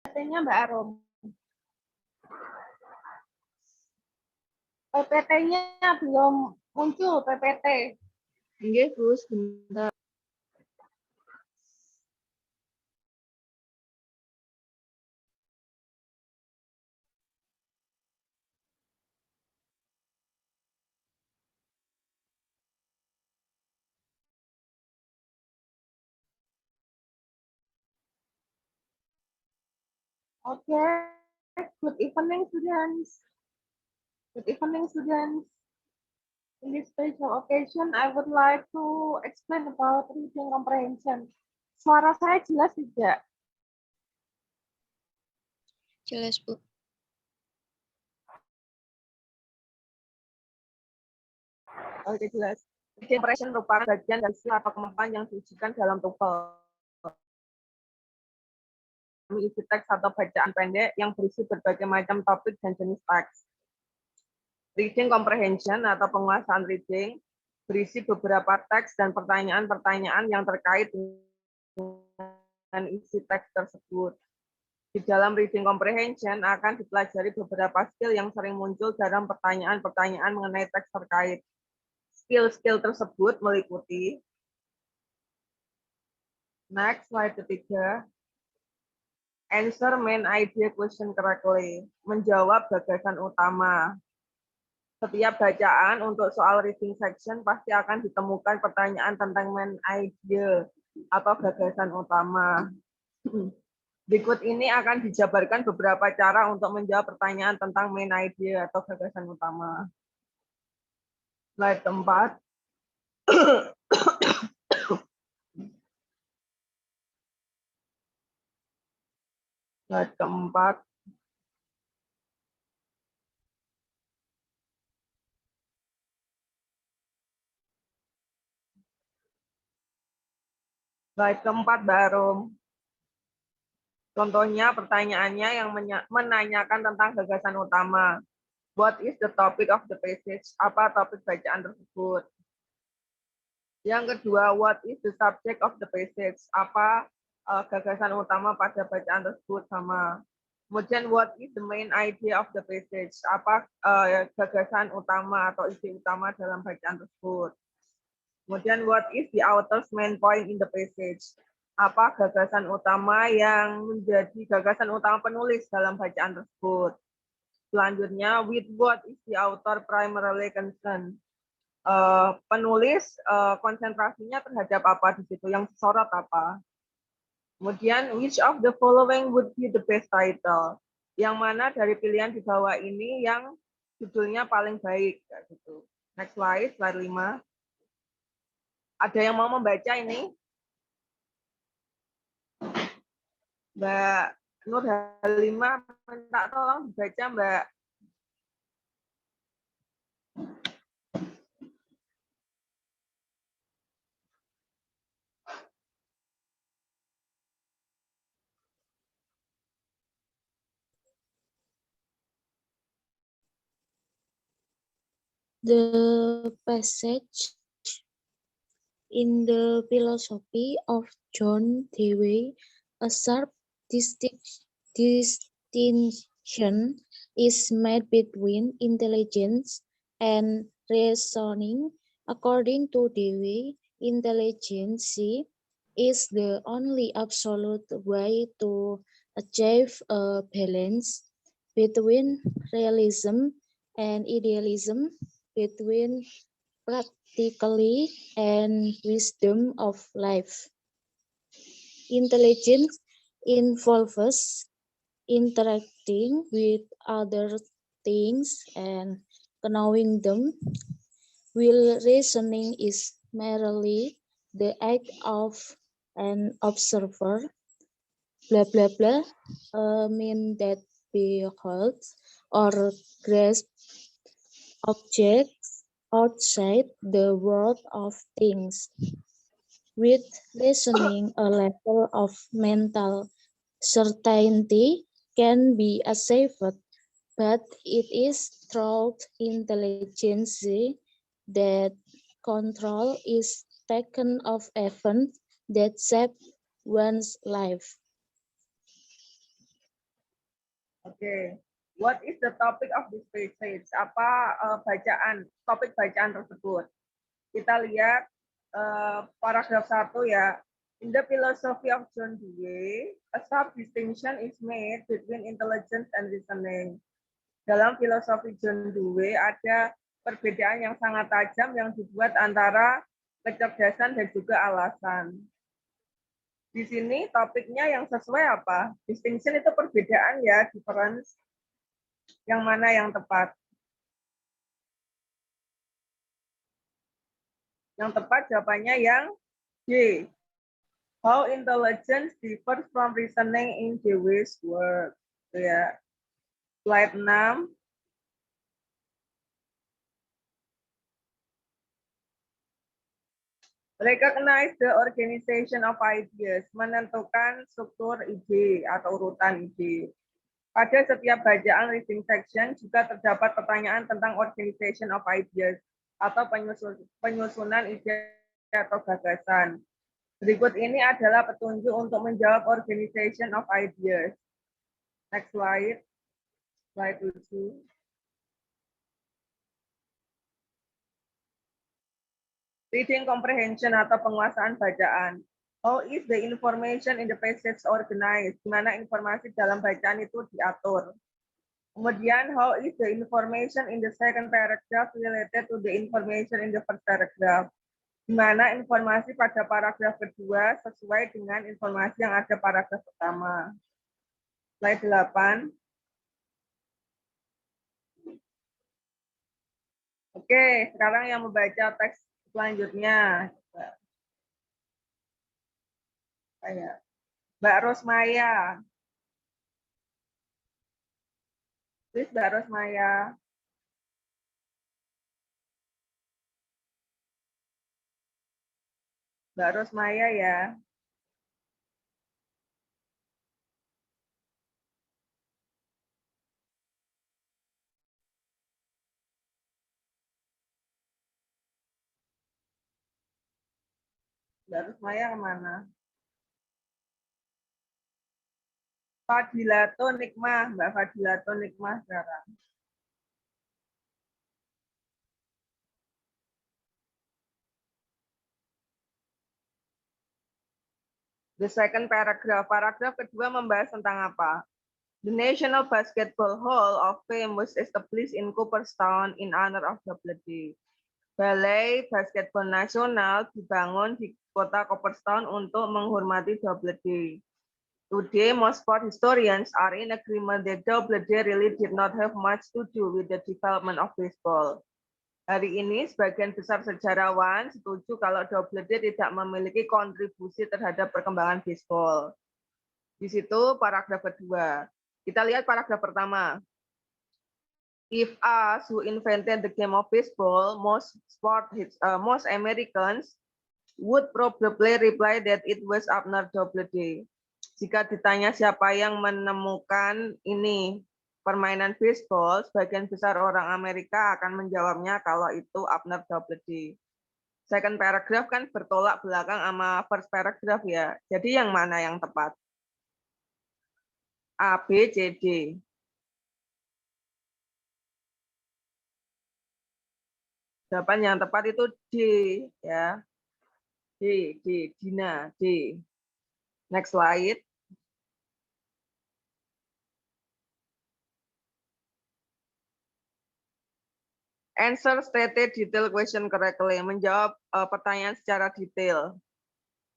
PPT-nya Mbak Arum. PPT-nya belum muncul, PPT. Nggih, Bu, sebentar. Okay. Good evening, students. Good evening, students. In this special occasion, I would like to explain about reading comprehension. Suara saya jelas tidak? Jelas, Bu. Oke, jelas. Reading comprehension merupakan bagian dari skill atau kemampuan yang diujikan dalam TOEFL. Isi teks atau bacaan pendek yang berisi berbagai macam topik dan jenis teks. Reading comprehension atau penguasaan reading berisi beberapa teks dan pertanyaan-pertanyaan yang terkait dengan isi teks tersebut. Di dalam reading comprehension akan dipelajari beberapa skill yang sering muncul dalam pertanyaan-pertanyaan mengenai teks terkait. Skill-skill tersebut meliputi next slide ketiga. Answer main idea question correctly. Menjawab gagasan utama. Setiap bacaan untuk soal reading section pasti akan ditemukan pertanyaan tentang main idea atau gagasan utama. Berikut ini akan dijabarkan beberapa cara untuk menjawab pertanyaan tentang main idea atau gagasan utama. Slide keempat. Slide keempat. Slide keempat baru. Contohnya pertanyaannya yang menanyakan tentang gagasan utama. What is the topic of the passage? Apa topik bacaan tersebut? Yang kedua, what is the subject of the passage? Apa gagasan utama pada bacaan tersebut sama. Kemudian, what is the main idea of the passage? Apa gagasan utama atau isi utama dalam bacaan tersebut? Kemudian, what is the author's main point in the passage? Apa gagasan utama yang menjadi gagasan utama penulis dalam bacaan tersebut? Selanjutnya, with what is the author primarily concerned? Penulis konsentrasinya terhadap apa di situ, yang disorot apa? Kemudian, which of the following would be the best title? Yang mana dari pilihan di bawah ini yang judulnya paling baik? Gitu. Next slide, slide 5. Ada yang mau membaca ini? Mbak Nur Halimah minta tolong dibaca, Mbak. The passage in the philosophy of John Dewey, a sharp distinction is made between intelligence and reasoning. According to Dewey, intelligence is the only absolute way to achieve a balance between realism and idealism, between practically and wisdom of life. Intelligence involves interacting with other things and knowing them, while reasoning is merely the act of an observer, blah blah blah, mean that beholds or grasps objects outside the world of things. With reasoning, a level of mental certainty can be achieved, but it is through intelligence that control is taken of events that shape one's life. Oke. What is the topic of this passage? Apa topik bacaan tersebut? Kita lihat paragraf 1 ya. In the philosophy of John Dewey, a sharp distinction is made between intelligence and reasoning. Dalam filosofi John Dewey ada perbedaan yang sangat tajam yang dibuat antara kecerdasan dan juga alasan. Di sini topiknya yang sesuai apa? Distinction itu perbedaan ya, difference. Yang mana yang tepat? Yang tepat jawabannya yang D. How intelligence differs from reasoning in Dewey's work. Ya. Slide 6. Recognize the organization of ideas. Menentukan struktur ide atau urutan ide. Pada setiap bacaan reading section juga terdapat pertanyaan tentang organization of ideas atau penyusunan ide atau gagasan. Berikut ini adalah petunjuk untuk menjawab organization of ideas. Next slide. Slide 7. Reading comprehension atau penguasaan bacaan. How is the information in the passage organized? Di mana informasi dalam bacaan itu diatur. Kemudian, how is the information in the second paragraph related to the information in the first paragraph? Di mana informasi pada paragraf kedua sesuai dengan informasi yang ada paragraf pertama. Slide 8. Oke, sekarang yang membaca teks selanjutnya. Mbak Rosmaya. Please, Mbak Rosmaya. Mbak Rosmaya ya. Mbak Rosmaya kemana? Fadilato Nikmah, Mbak Fadilato Nikmah sekarang. The second paragraph. Paragraf kedua membahas tentang apa? The National Basketball Hall of Fame was established in Cooperstown in honor of Doubleday. Balai Basketball Nasional dibangun di kota Cooperstown untuk menghormati Doubleday. Today, most sport historians are in agreement that Doubleday really did not have much to do with the development of baseball. Hari ini, sebagian besar sejarawan setuju kalau Doubleday tidak memiliki kontribusi terhadap perkembangan baseball. Di situ paragraf kedua. Kita lihat paragraf pertama. If us who invented the game of baseball, most Americans would probably reply that it was Abner Doubleday. Jika ditanya siapa yang menemukan ini permainan baseball, sebagian besar orang Amerika akan menjawabnya kalau itu Abner Doubleday. Second paragraph kan bertolak belakang sama first paragraph ya. Jadi yang mana yang tepat? A, B, C, D. Jawaban yang tepat itu D ya. D, Dina, D. Next slide. Answer stated detail question correctly. Menjawab pertanyaan secara detail.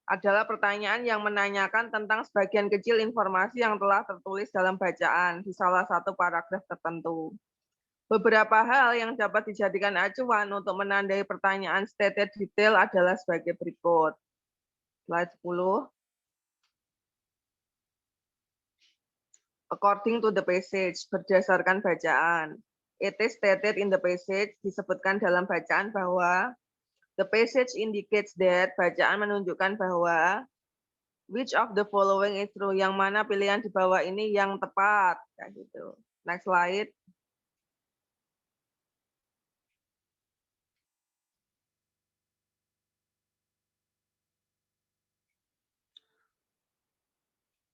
Adalah pertanyaan yang menanyakan tentang sebagian kecil informasi yang telah tertulis dalam bacaan di salah satu paragraf tertentu. Beberapa hal yang dapat dijadikan acuan untuk menandai pertanyaan stated detail adalah sebagai berikut. Slide 10. According to the passage, berdasarkan bacaan. It is stated in the passage, disebutkan dalam bacaan bahwa the passage indicates that, bacaan menunjukkan bahwa which of the following is true, yang mana pilihan di bawah ini yang tepat. Kayak gitu. Next slide.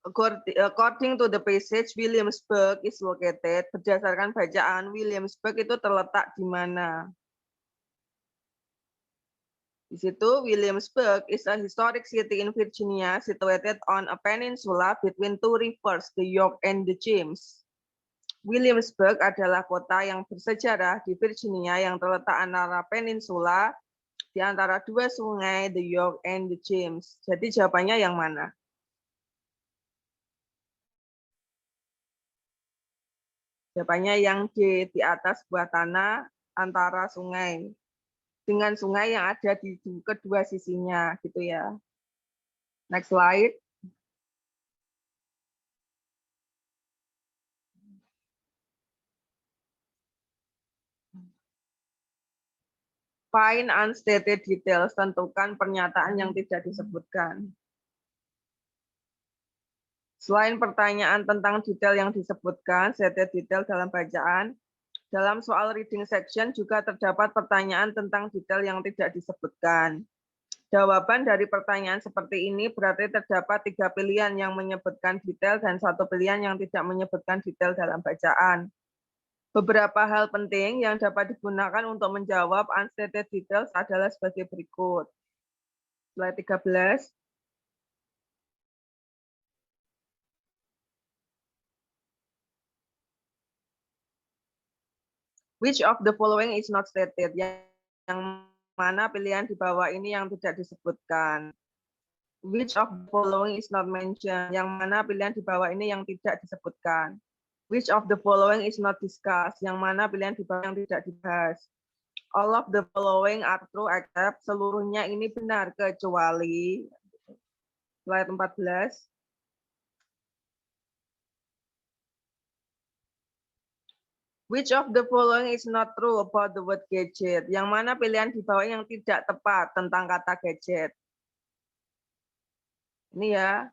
According to the passage, Williamsburg is located. Berdasarkan bacaan, Williamsburg itu terletak di mana? Di situ, Williamsburg is a historic city in Virginia situated on a peninsula between two rivers, the York and the James. Williamsburg adalah kota yang bersejarah di Virginia yang terletak antara peninsula di antara dua sungai, the York and the James. Jadi jawabannya yang mana? Jawabannya yang D, di atas sebuah tanah antara sungai. Dengan sungai yang ada di kedua sisinya, gitu ya. Next slide. Find unstated details, tentukan pernyataan yang tidak disebutkan. Selain pertanyaan tentang detail yang disebutkan, stated detail dalam bacaan, dalam soal reading section juga terdapat pertanyaan tentang detail yang tidak disebutkan. Jawaban dari pertanyaan seperti ini berarti terdapat 3 pilihan yang menyebutkan detail dan 1 pilihan yang tidak menyebutkan detail dalam bacaan. Beberapa hal penting yang dapat digunakan untuk menjawab unstated details adalah sebagai berikut. Slide 13. Which of the following is not stated? Yang mana pilihan di bawah ini yang tidak disebutkan? Which of the following is not mentioned? Yang mana pilihan di bawah ini yang tidak disebutkan? Which of the following is not discussed? Yang mana pilihan di bawah yang tidak dibahas? All of the following are true except, seluruhnya ini benar kecuali. Slide 14. Which of the following is not true about the word gadget? Yang mana pilihan di bawah yang tidak tepat tentang kata gadget? Ini ya.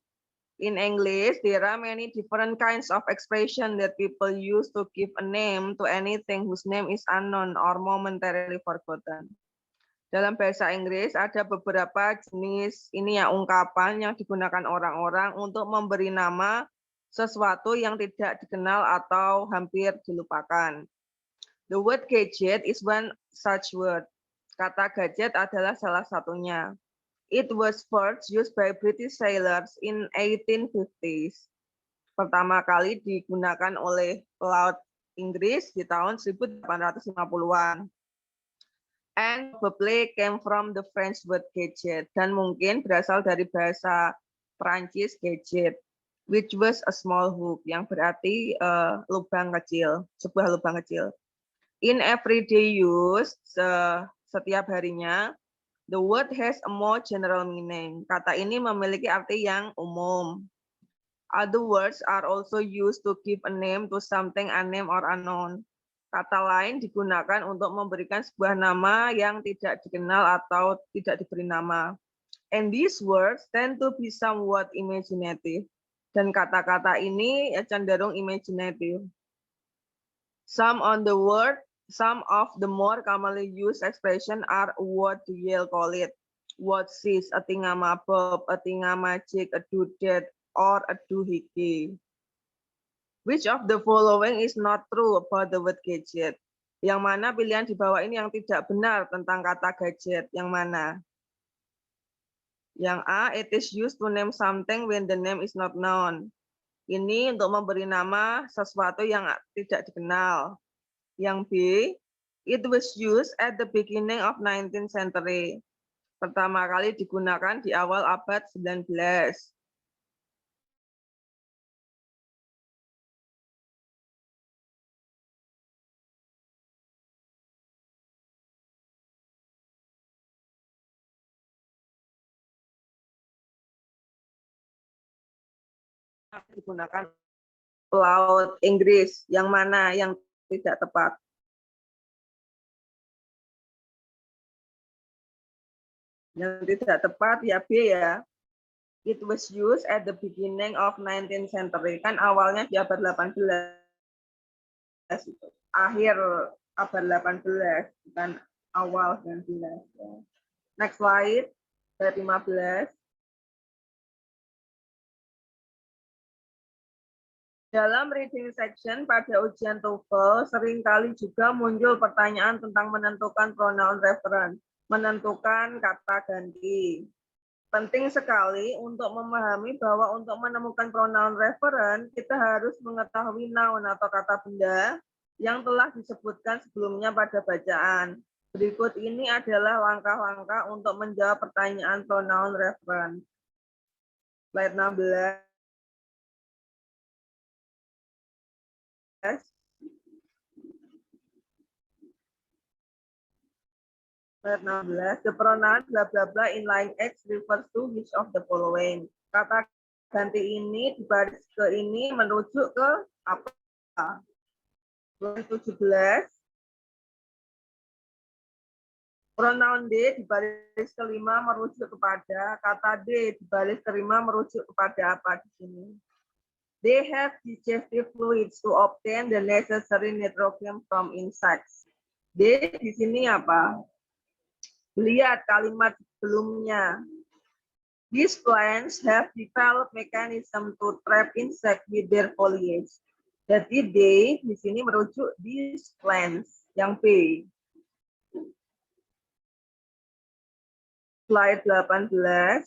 In English, there are many different kinds of expression that people use to give a name to anything whose name is unknown or momentarily forgotten. Dalam bahasa Inggris ada beberapa jenis ini ya ungkapan yang digunakan orang-orang untuk memberi nama sesuatu yang tidak dikenal atau hampir dilupakan. The word gadget is one such word. Kata gadget adalah salah satunya. It was first used by British sailors in 1850s. Pertama kali digunakan oleh pelaut Inggris di tahun 1850-an. And probably came from the French word gadget. Dan mungkin berasal dari bahasa Prancis gadget, which was a small hook, yang berarti lubang kecil, sebuah lubang kecil. In everyday use, setiap harinya, the word has a more general meaning. Kata ini memiliki arti yang umum. Other words are also used to give a name to something unnamed or unknown. Kata lain digunakan untuk memberikan sebuah nama yang tidak dikenal atau tidak diberi nama. And these words tend to be somewhat imaginative. Dan kata-kata ini cenderung imaginative. Some of the more commonly used expression are what do you call it, what sis, a thingamabоб, a thingamajig, a doodat, or a doohickey. Which of the following is not true about the word gadget? Yang mana pilihan di bawah ini yang tidak benar tentang kata gadget? Yang mana? Yang A, it is used to name something when the name is not known. Ini untuk memberi nama sesuatu yang tidak dikenal. Yang B, it was used at the beginning of 19th century. Pertama kali digunakan di awal abad 19. Digunakan pelaut Inggris. Yang mana yang tidak tepat? Yang tidak tepat ya B ya. It was used at the beginning of 19th century. Kan awalnya di abad 18. Akhir abad 18 bukan awal 19. Next slide. Slide 15. Dalam reading section pada ujian TOEFL, seringkali juga muncul pertanyaan tentang menentukan pronoun reference, menentukan kata ganti. Penting sekali untuk memahami bahwa untuk menemukan pronoun reference, kita harus mengetahui noun atau kata benda yang telah disebutkan sebelumnya pada bacaan. Berikut ini adalah langkah-langkah untuk menjawab pertanyaan pronoun reference. Slide 16. Slide 16. The pronoun bla bla bla in line X refers to which of the following. Kata ganti ini di baris ke ini merujuk ke apa? Line 17. Pronoun D di baris kelima merujuk kepada kata D di baris kelima merujuk kepada apa di sini? They have digestive fluids to obtain the necessary nitrogen from insects. D di sini apa? Lihat kalimat sebelumnya. These plants have developed mechanism to trap insect with their foliage. Jadi D di sini merujuk these plants yang B. Slide 18.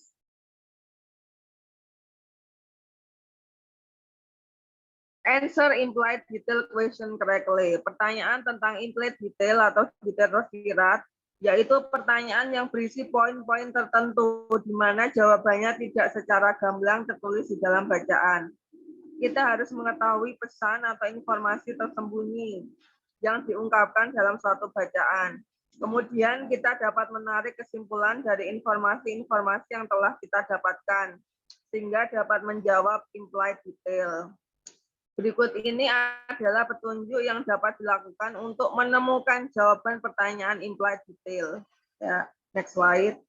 Answer implied detail question correctly. Pertanyaan tentang implied detail atau detail tersirat, yaitu pertanyaan yang berisi poin-poin tertentu di mana jawabannya tidak secara gamblang tertulis di dalam bacaan. Kita harus mengetahui pesan atau informasi tersembunyi yang diungkapkan dalam suatu bacaan. Kemudian kita dapat menarik kesimpulan dari informasi-informasi yang telah kita dapatkan, sehingga dapat menjawab implied detail. Berikut ini adalah petunjuk yang dapat dilakukan untuk menemukan jawaban pertanyaan implied detail. Ya, next slide.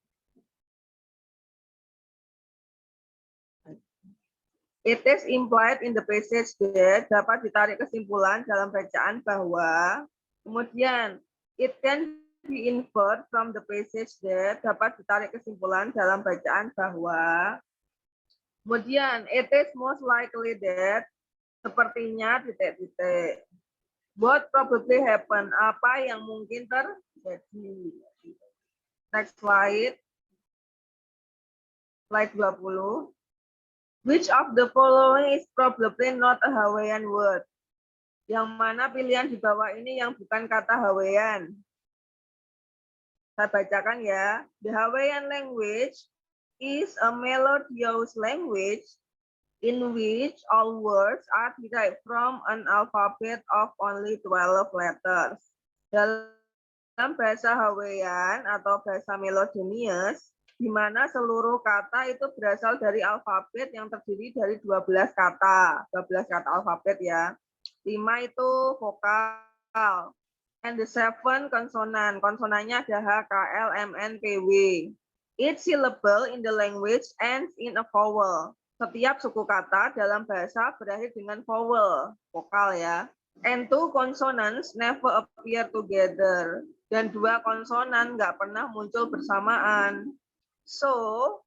It is implied in the passage that dapat ditarik kesimpulan dalam bacaan bahwa, kemudian it can be inferred from the passage that dapat ditarik kesimpulan dalam bacaan bahwa, kemudian it is most likely that sepertinya titik-titik. What probably happen? Apa yang mungkin terjadi? Next slide. Slide 20. Which of the following is probably not a Hawaiian word? Yang mana pilihan di bawah ini yang bukan kata Hawaiian? Saya bacakan ya. The Hawaiian language is a melodious language in which all words are derived from an alphabet of only 12 letters. Dalam bahasa Hawaiian atau bahasa melodious, di mana seluruh kata itu berasal dari alfabet yang terdiri dari 12 kata. 12 kata alfabet ya. 5 itu vokal. And the 7 konsonan. Konsonannya ada H, K, L, M, N, P, W. Each syllable in the language ends in a vowel. Setiap suku kata dalam bahasa berakhir dengan vowel, vokal ya. And two consonants never appear together. Dan dua konsonan nggak pernah muncul bersamaan. So,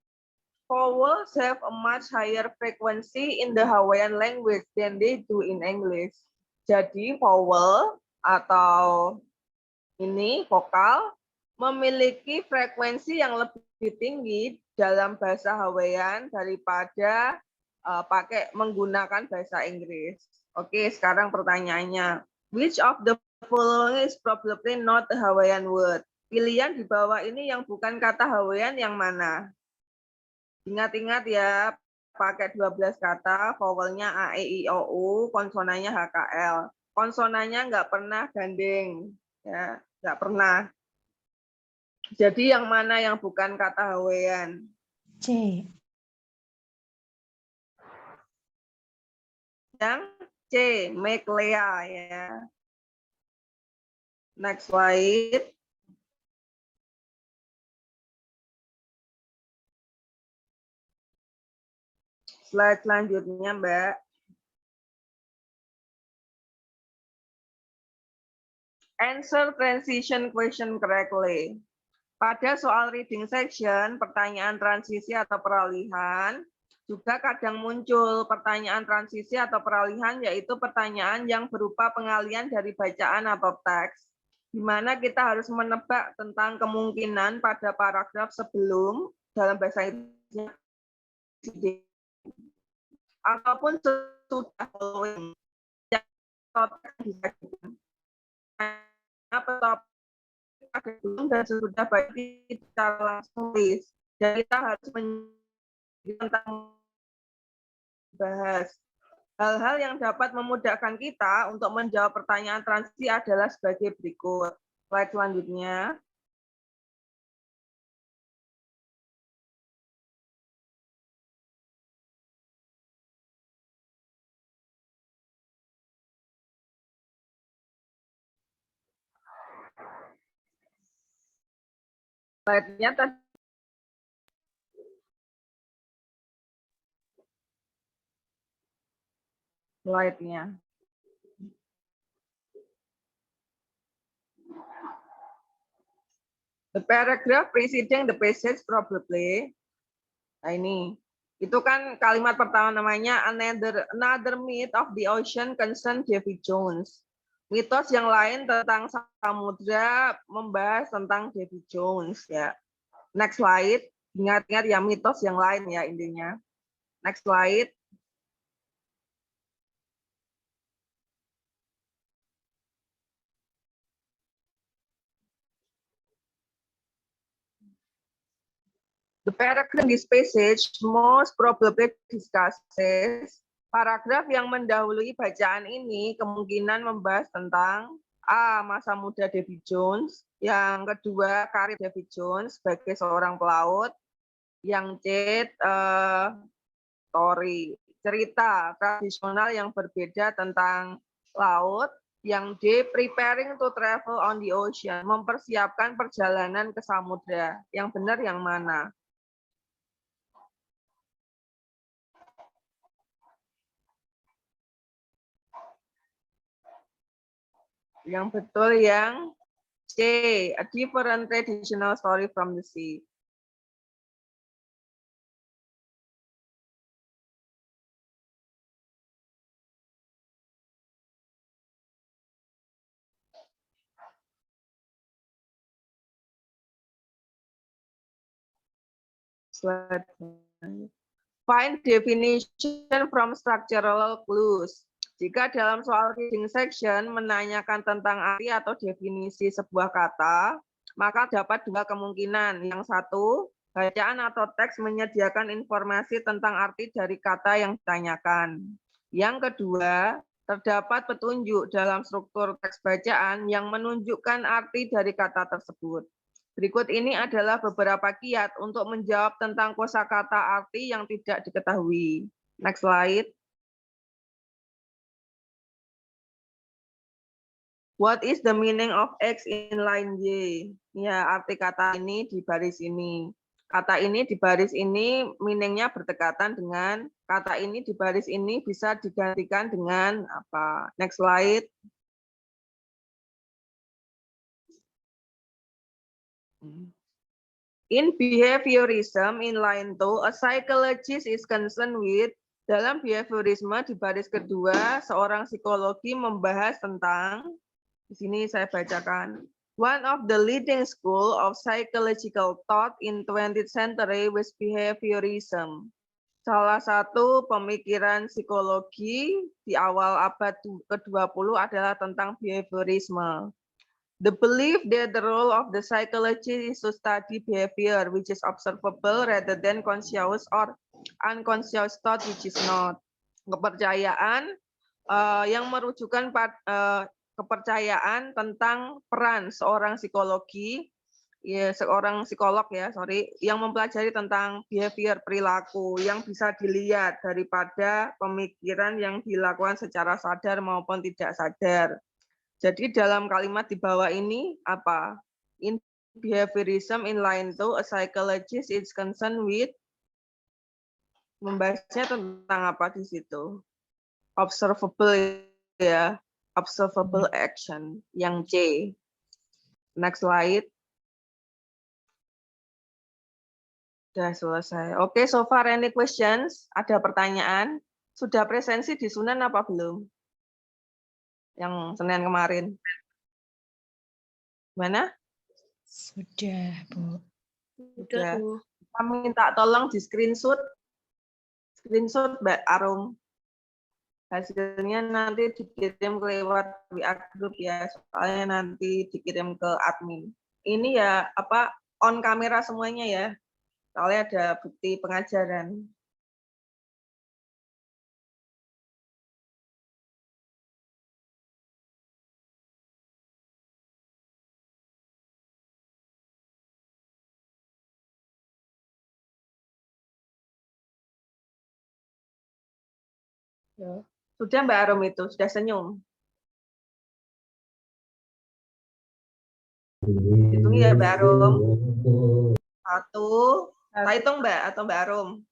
vowels have a much higher frequency in the Hawaiian language than they do in English. Jadi vowel atau ini vokal memiliki frekuensi yang lebih tinggi dalam bahasa Hawaiian daripada menggunakan bahasa Inggris. Oke, sekarang pertanyaannya. Which of the following is probably not a Hawaiian word? Pilihan di bawah ini yang bukan kata Hawaiian yang mana? Ingat-ingat ya, pakai 12 kata, vowelnya A, E, I, O, U, konsonannya H, K, L. Konsonannya nggak pernah gandeng, ya, nggak pernah. Jadi yang mana yang bukan kata Hawaiian? C. Yang C, Meklea ya. Next slide. Slide selanjutnya, Mbak. Answer transition question correctly. Pada soal reading section, pertanyaan transisi atau peralihan, Juga kadang muncul pertanyaan transisi atau peralihan, yaitu pertanyaan yang berupa pengalian dari bacaan atau teks, di mana kita harus menebak tentang kemungkinan pada paragraf sebelum dalam bahasa Inggrisnya ataupun sesudah following yang disajikan. Atau ada belum dan sesudah baik secara langsung tulis. Dan kita harus tentang bahas. Hal-hal yang dapat memudahkan kita untuk menjawab pertanyaan transisi adalah sebagai berikut. Slide selanjutnya. Slide-nya tadi. Slide-nya. The paragraph preceding the passage probably. Nah ini. Itu kan kalimat pertama namanya another myth of the ocean concern Davy Jones. Mitos yang lain tentang samudra membahas tentang Davy Jones ya. Next slide. Ingat-ingat ya mitos yang lain ya intinya. Next slide. The paragraph in this passage most probably discusses. Paragraf yang mendahului bacaan ini kemungkinan membahas tentang A. Masa muda Davy Jones. Yang kedua, karir Davy Jones sebagai seorang pelaut. Yang C, story, cerita tradisional yang berbeda tentang laut. Yang D, preparing to travel on the ocean, mempersiapkan perjalanan ke samudra. Yang benar yang mana? Yang betul yang C, a different traditional story from the sea. Slide. Find definition from structural clues. Jika dalam soal reading section menanyakan tentang arti atau definisi sebuah kata, maka dapat dua kemungkinan. Yang satu, bacaan atau teks menyediakan informasi tentang arti dari kata yang ditanyakan. Yang kedua, terdapat petunjuk dalam struktur teks bacaan yang menunjukkan arti dari kata tersebut. Berikut ini adalah beberapa kiat untuk menjawab tentang kosakata arti yang tidak diketahui. Next slide. What is the meaning of X in line Y? Ya, arti kata ini di baris ini. Kata ini di baris ini meaningnya berdekatan dengan kata ini di baris ini bisa digantikan dengan apa? Next slide. In behaviorism, in line 2, a psychologist is concerned with. Dalam behaviorisme di baris kedua, seorang psikologi membahas tentang, di sini saya bacakan, one of the leading school of psychological thought in 20th century was behaviorism. Salah satu pemikiran psikologi di awal abad ke-20 adalah tentang behaviorisme. The belief that the role of the psychologist is to study behavior, which is observable rather than conscious or unconscious thought, which is not. Kepercayaan yang merujukan kepercayaan tentang peran seorang psikologi, ya seorang psikolog ya, yang mempelajari tentang behavior perilaku yang bisa dilihat daripada pemikiran yang dilakukan secara sadar maupun tidak sadar. Jadi dalam kalimat di bawah ini apa? In behaviorism in line 2, a psychologist is concerned with, membahasnya tentang apa di situ? Observable ya, observable action yang C. Next slide. Sudah selesai. Oke, so far any questions? Ada pertanyaan? Sudah presensi di Sunan apa belum? Yang Senin kemarin. Mana? Sudah, Bu. Sudah. Kami minta tolong di screenshot Mbak Arum. Hasilnya nanti dikirim lewat WA group ya, soalnya nanti dikirim ke admin. Ini ya apa on kamera semuanya ya, soalnya ada bukti pengajaran. Ya. Sudah Mbak Arum itu, sudah senyum. Hitung ya Mbak Arum. 1, saya hitung Mbak atau Mbak Arum?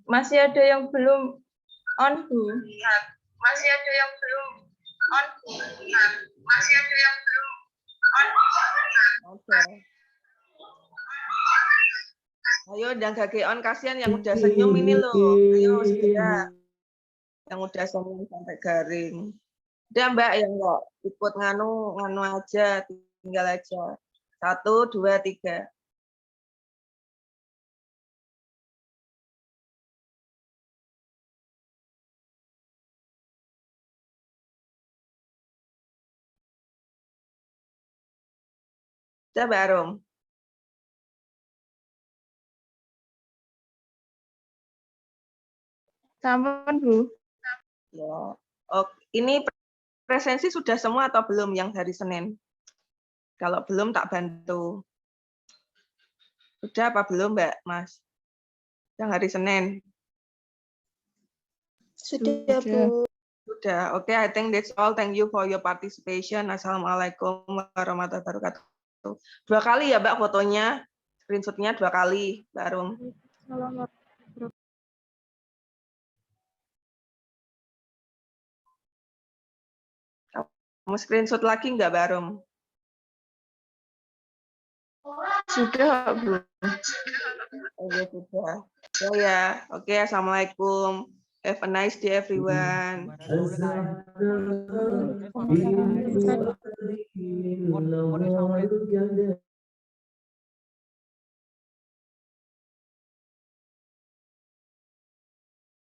Masih ada yang belum on, Bu. Masih ada yang belum on. Masih ada yang belum on. Oke. Ayo dan gage on, kasihan yang udah senyum ini loh. Ayo segera. Yang udah senyum sampai garing. Udah Mbak yang nggak ikut nganu aja, tinggal aja. 1, 2, 3. Udah Mbak Arum. Sampun, Bu. Ya. Oke. Ini presensi sudah semua atau belum yang hari Senin? Kalau belum tak bantu. Sudah apa belum Mbak Mas? Yang hari Senin? Sudah, Bu. Sudah. Oke, I think that's all. Thank you for your participation. Assalamualaikum warahmatullahi wabarakatuh. 2 kali ya Mbak fotonya, screenshotnya 2 kali, Mbak Arum. Kamu screenshot lagi nggak Mbak Arum? Sudah, Bu. Oh ya sudah. Oh ya. Oke, assalamualaikum. Have a nice day everyone.